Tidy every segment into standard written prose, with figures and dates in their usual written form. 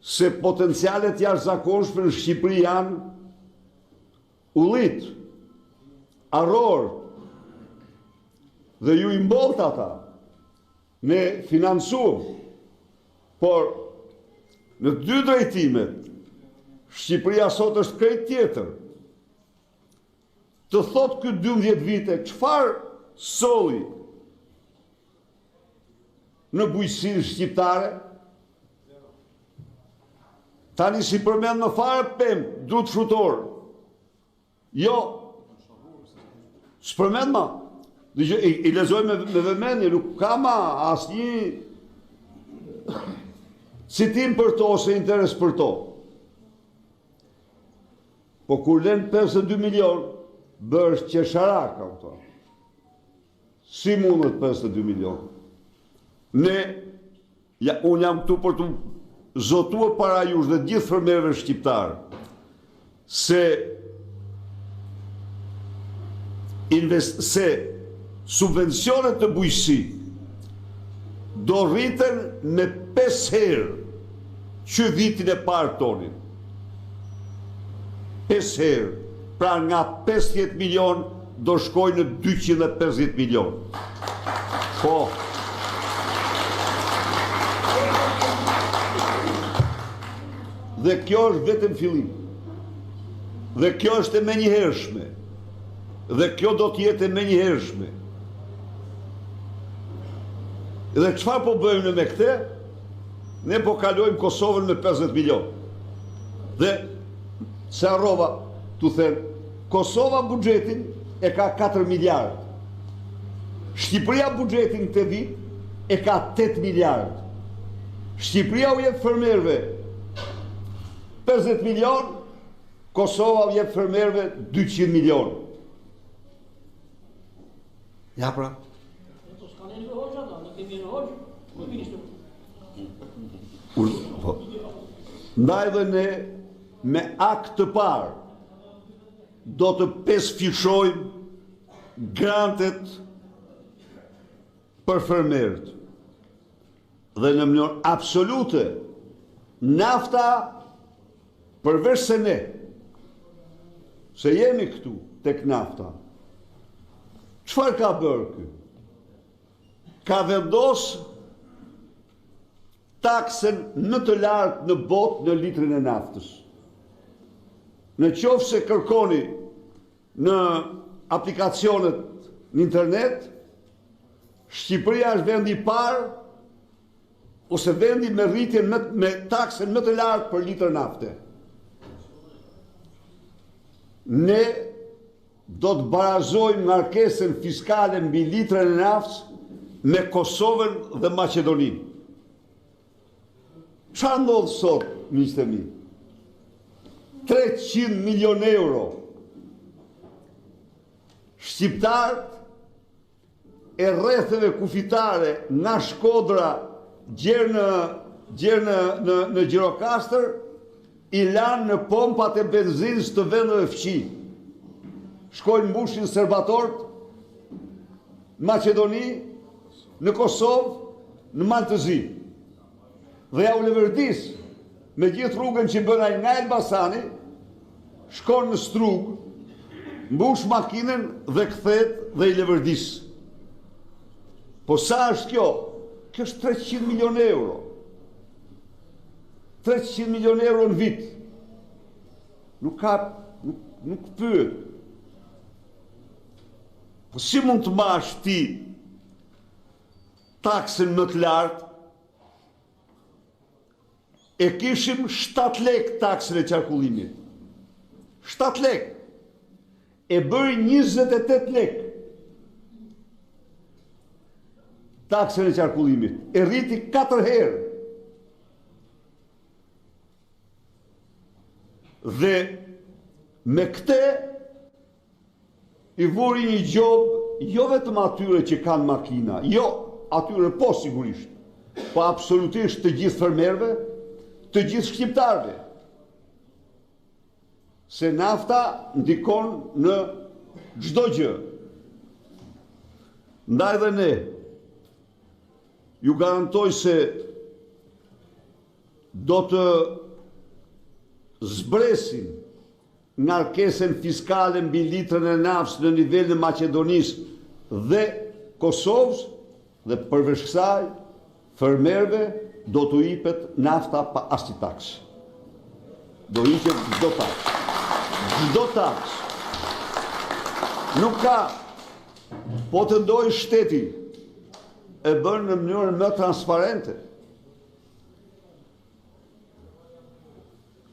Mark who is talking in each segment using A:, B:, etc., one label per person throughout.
A: se potencialet jashtëzakonshme në Shqipëri janë ullit, arror, dhe ju i mbolt ata, ne financum, por në dy drejtimet, Shqipëria sot është krejt tjetër. Të thot këtë 12 vite, çfarë solli në bujqësinë shqiptare? Tani si përmend më fare pemë, drut frutor. Jo, s'përmend ma. I lexoj me vëmendje, nuk ka ma asnjë citim për to ose interes për to. Po kur len 52 milion, bërë qesharaka këto. Si mundet 52 milion? Unë jam këtu për të zotuar para jush dhe gjithë fermerëve shqiptarë se subvencionet të bujqësi do rriten me 5 herë që vitin e parë tonin. 5 herë. Pra nga 50 milion do shkoj në 250 milion. Po. Dhe kjo është vetëm fillim. Dhe kjo është e menjëhershme. Dhe kjo do të jetë e menjëhershme. Dhe çfarë po bëjmë me këtë? Ne po kalojmë Kosovën me 50 milion. Dhe se harrova t'u them, Kosova buxhetin e ka 4 miliard. Shqipëria buxhetin këtë vit e ka 8 miliard. Shqipëria u jep fermerëve 50 milion, Kosova u jep fermerëve 200 milion. Ja pra. Ndaj dhe ne me akt të parë do të pesfishojmë grantet për fermerët. Dhe në mënyrë absolute, nafta, përveç se ne, se jemi këtu tek nafta, çfarë ka bërë ky? Ka vendos taksen më të lartë në botë në litrin e naftës. Në qoftë se kërkoni në aplikacionet në internet, Shqipëria është vendi i parë ose vendi me rritjen me taksen më të lartë për litër nafte. Ne do të barazojmë ngarkesën fiskale mbi litrën e naftës me Kosovën dhe Maqedoninë. Çfarë ndodh sot, miqtë e mi? 300 milion euro. Shqiptarët e rrethëve kufitare nga Shkodra gjerë në Gjirokastër i lanë në pompat e benzinës të vendeve fqi. Shkojnë mbushin serbatorët, në Maqedoni, në Kosovë, në Maltëzi. Dhe ja u levërdis me gjithë rrugën që bënaj nga Elbasani, shkon në Strug, mbush makinën dhe kthehet dhe i levërdis. Po sa është kjo? Kjo është 300 milion euro. 300 milion euro në vit. Nuk pyet. Po si mund të mash ti taksën më të lartë? E kishim 7 lek taksën e qarkullimit. 7 lek. E bëri 28 lek. Taksën e qarkullimit. E rriti 4 herë. Dhe me këte i vuri një gjobë jo vetëm atyre që kanë makina, jo atyre po sigurisht, po absolutisht të gjithë fermerëve, të gjithë shqiptarëve. Se nafta ndikon në çdo gjë. Ndaj dhe ne ju garantoj se do të zbresin ngarkesën fiskale mbi litrën e naftë në nivelin e Maqedonisë dhe Kosovës, dhe përveç kësaj fermerëve do t'u jepet nafta pa asnjë taks. Do hiqet çdo taks. Çdo taks. Nuk ka, po të ndojë shteti e bën në mënyrë më transparente.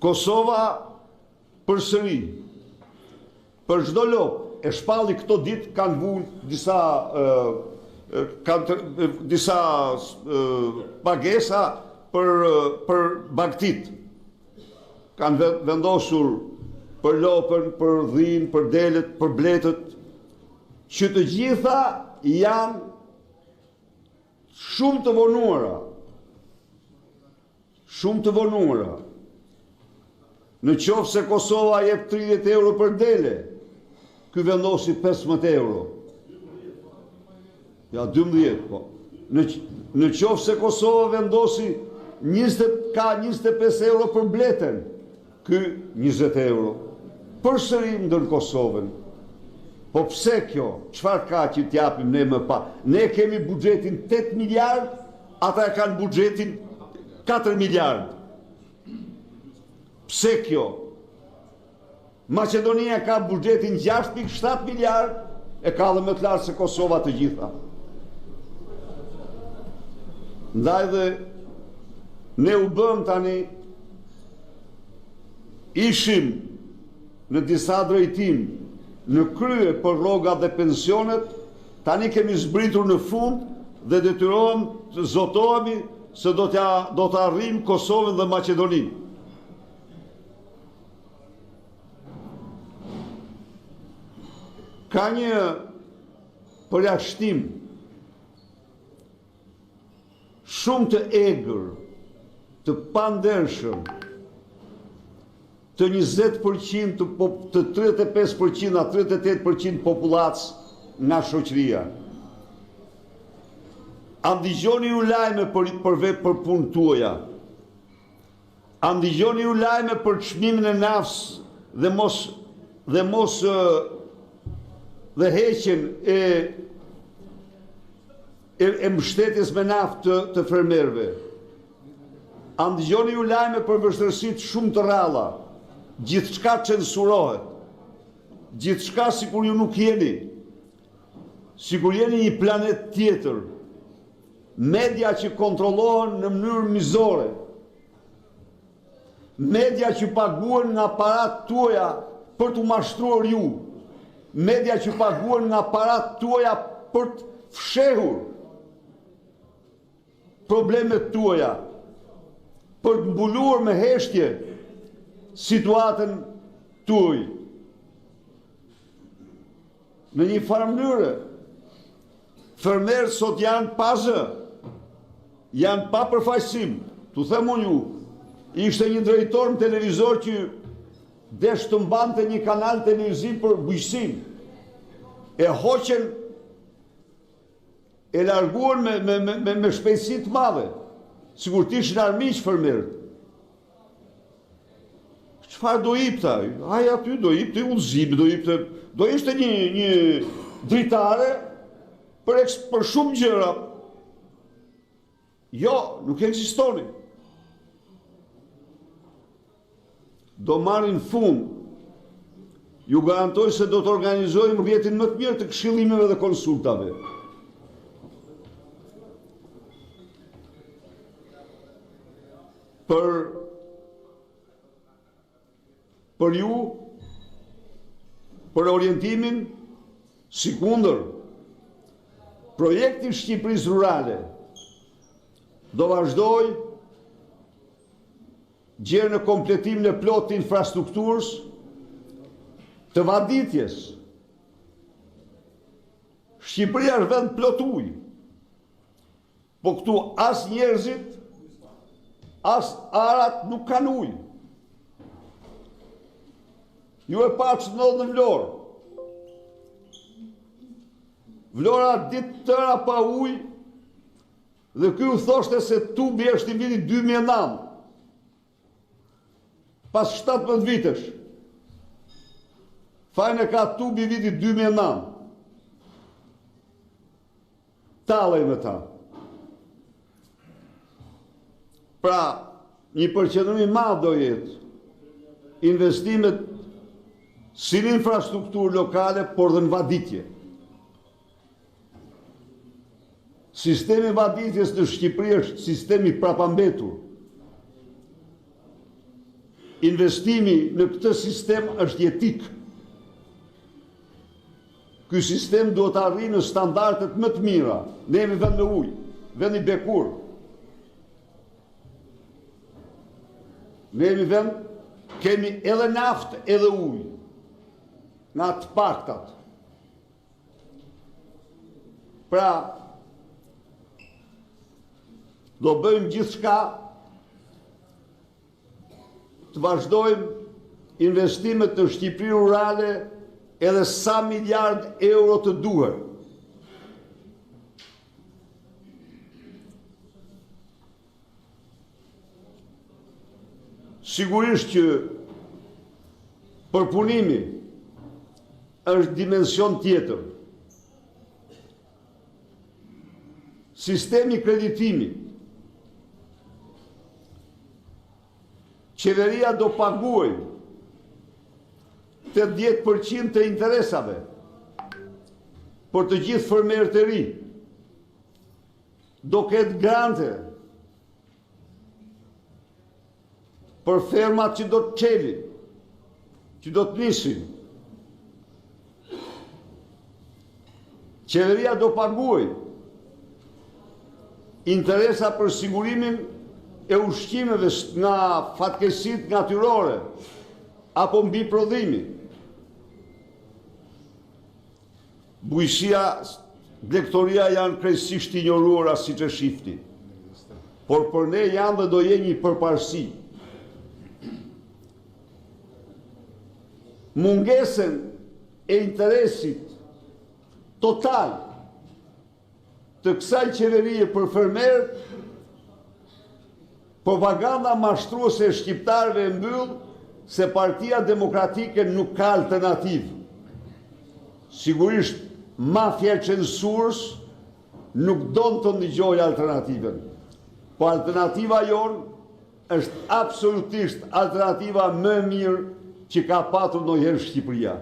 A: Kosova përsëri, për çdo lop e shpalli këto ditë kanë vënë disa pagesa për bagtit. Kanë vendosur për lopën, për dhinë, për delet, për bletët, që të gjitha janë shumë të vonuara. Shumë të vonuara. Në qoftë se Kosova jep 30 euro për dele, ky vendosi 15 euro. Ja, 12, po. Në qoftë se Kosova vendosi ka 25 euro për bletën, ky 20 euro. Përsëri ndër Kosovën. Po pse kjo? Çfarë ka që t'japim ne më pa? Ne kemi buxhetin 8 miliard, ata kanë buxhetin 4 miliard. Pse kjo? Maqedonia ka buxhetin 6,7 miliard, e ka dhe më të lartë se Kosova të gjitha. Ndaj dhe ne u bëm tani, ishim në disa drejtim në krye për rrogat dhe pensionet, tani kemi zbritur në fund dhe detyrohem të zotohemi se do të arrijmë Kosovën dhe Maqedoninë. Ka një përjashtim shumë të egër, të pandershëm, të 20%, të 35% a 38% popullatës nga shoqëria. A ndigjoni ju lajme për punë tuaja? A ndigjoni ju lajme për çmimin e naftës dhe heqjen e mbështetjes me naftë të fermerëve? A ndigjoni ju lajme për vështirësitë shumë të rralla? Gjithçka censurohet. Gjithçka sikur ju nuk jeni. Sikur jeni një planet tjetër. Media që kontrollohen në mënyrë mizore. Media që paguhen nga parat tuaja për t'u mashtruar ju. Media që paguhen nga parat tuaja për të fshehur problemet tuaja, për të mbuluar me heshtje situatën tuaj. Në një farë mënyrë, fermerët sot janë pa zë, janë pa përfaqësim. Tu them unë ju, ishte një drejtor në televizor që desh të mbante një kanal televiziv për bujqësim. E hoqen, e larguan me shpejtësi të madhe, sikur t'ishin armiq fermerët. Çfarë do jipte? Ai aty do jipte udhëzim, do ishte një dritare për shumë gjëra. Jo, nuk ekzistonin. Do marrin fund. Ju garantoj se do të organizojmë rrjetin më të mirë të këshillimeve dhe konsultave. Për ju, për orientimin, sikundër, projekti Shqipërisë Rurale do vazhdoj gjerë në kompletimin e plot të infrastrukturës, të vaditjes. Shqipëria është vend plot ujë, po këtu as njerëzit, as arat nuk kanë ujë. Ju e pa që ndodhë në Vlorë. Vlora ditë tëra pa ujë, dhe ky u thoshte se tubi është i vitit 2009. pas 17 vitesh. Fajnë ka tubi vitit 2009. Talej me ta. Pra, një përqendrim i madh do jetë investimet si në infrastrukturë lokale, por dhe në vaditje. Sistemi vaditjes në Shqipëri është sistemi prapambetur. Investimi në këtë sistem është jetik. Ky sistem duhet të arrijë në standardet më të mira. Ne jemi vend me ujë, vend i bekur. Ne jemi vend, kemi edhe naftë edhe ujë. Nga të paktat. Pra, do bëjmë gjithçka të vazhdojmë investimet në Shqipëri rurale edhe sa miliard euro të duhet. Sigurisht që përpunimi është dimension tjetër. Sistemi kreditimi. Qeveria do paguaj 80% të interesave për të gjithë fermerët e ri. Do ketë grante për fermat që do të çelin, që do të nisin. Qeveria do paguaj interesa për sigurimin e ushqimeve nga fatkeqësitë natyrore apo mbi prodhimi. Bujqësia, blegtoria janë krejtësisht injoruara siç e shifni. Por për ne janë dhe do jenë një përparësi. Mungesën e interesit total të kësaj qeverie për fermerët, propaganda mashtruese e shqiptarëve e mbyll se Partia Demokratike nuk ka alternativë. Sigurisht, mafia e censurës nuk don të ndëgjojë alternativën. Po alternativa jonë është absolutisht alternativa më e mirë që ka patur ndonjëherë Shqipëria.